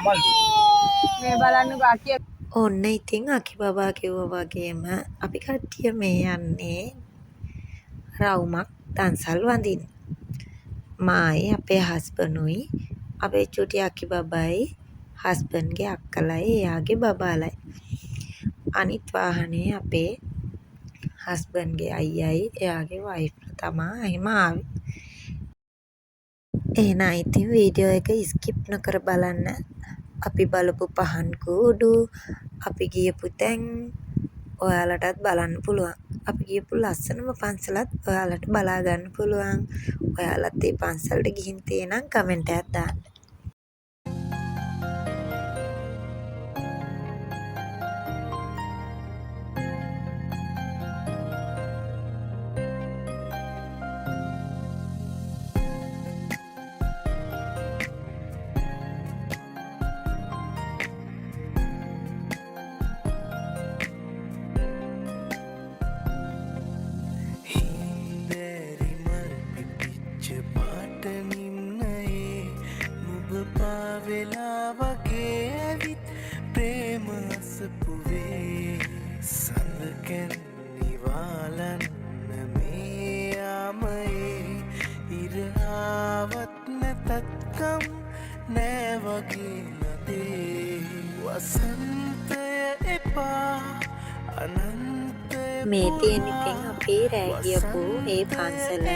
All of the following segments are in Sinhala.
මේ බලන්නකෝ අකිය. ඔන්න ඉතින් අකි බබා කිව්වා වගේම අපි කට්ටිය මේ යන්නේ රවුමක් දන්සල් වඳින්න. මායි අපේ හස්බන්ඩ්ුයි අපේ චුටි අකි බබයි හස්බන්ඩ්ගේ අක්කලයි එයාගේ බබාලයි. අනිත් වාහනේ අපේ හස්බන්ඩ්ගේ අයියයි එයාගේ වයිෆ්ලා තමා එහෙම ආවේ. එහෙනම් ඉතින් වීඩියෝ එක ස්කිප් නොකර බලන්න. අපි බලපු පහන් කූඩු, අපි ගියපු තැන් ඔයාලටත් බලන්න පුළුවන්. අපි ගියපු ලස්සනම පන්සලත් ඔයාලට බලා ගන්න පුළුවන්. ඔයාලත් මේ පන්සලට ගිහින් තියෙනම් කමෙන්ට් එකක් දාන්න. වෙලා වගේ ඇවිත් ප්‍රේම අසපුවේ සඳකැන් නිවාලන්න මේ යාමයේ ඉරාවත් නැතත්කම් නෑ වගේ නදේ වසන්තය එපා අනන්තය මේ තියෙන ඉතින් අපි රෑ ගියපු ඒ පන්සල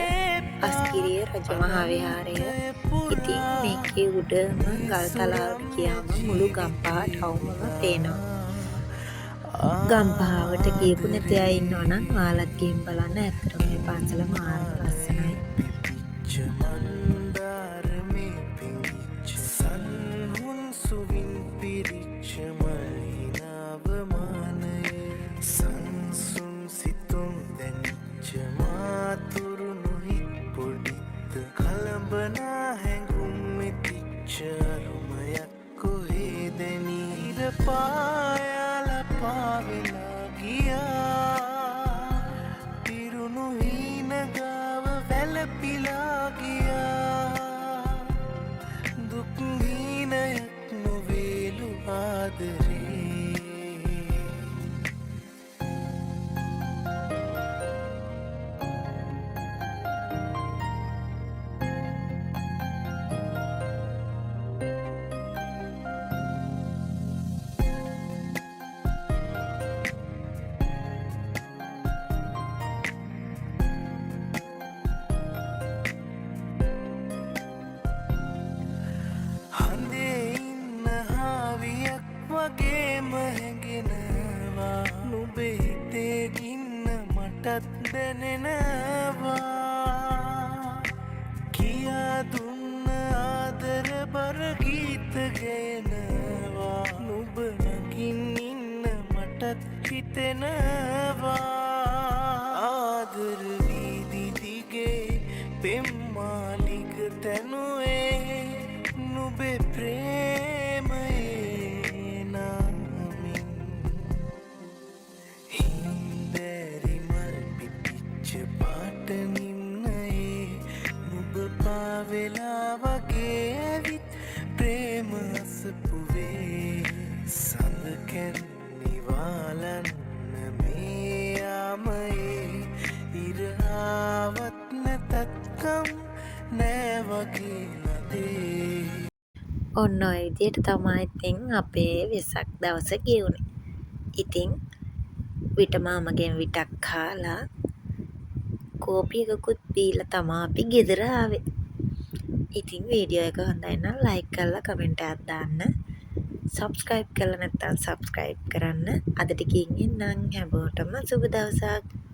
අස්ගිරිය රජමහා විහාරය. ඉතින් මේකේ උඩම ගල් තලාවට ගියාම මුළු ගම්පහ ටවුමම පේනවා. ගම්පහවට ගියපු නැති අය ඉන්නවා නම් ඔයාලත් ගිහින් බලන්න. ඇත්තටම මේ පන්සල මාර ලස්සනයි. පායාල පාවෙලා ගියා පිරුණු හීන ගාව වැළපිලා ගියා දුක් හීනයක් නොවේලු ආදරේ වගේම හැඟෙනවා නුඹේ හිතේ ගින්න මටත් දැනෙනවා කියා දුන්න ආදර බර ගීත ගයනවා නුඹ නගින් ඉන්න මටත් හිතෙනවා ආදර වීදි දිගේ පෙම්මාලික තැනුවේ නුඹේ ප්‍රේමයේ වෙලා වගේ ඇවිත් ප්‍රේම අසපුවේ සඳකැන් නිවාලන්න මේ යාමයේ ඉරාවත් නැතත්කම් නෑ වගේ නදේ. ඔන්න ඔය විදිහට තමයි ඉතින් අපේ වෙසක් දවස ගෙවුනේ. ඉතින් විට මාමගෙන් විටක් කාලා කෝපි එකකුත් බීලා තමයි අපි ගෙදර ආවේ. ඉතින් වීඩියෝ එක හොඳයි නම් ලයික් කරලා කමෙන්ට් එකක් දාන්න. සබ්ස්ක්‍රයිබ් කරලා නැත්නම් සබ්ස්ක්‍රයිබ් කරන්න. අදට ගිහින් එන්නම්. හැමෝටම සුබ දවසක්.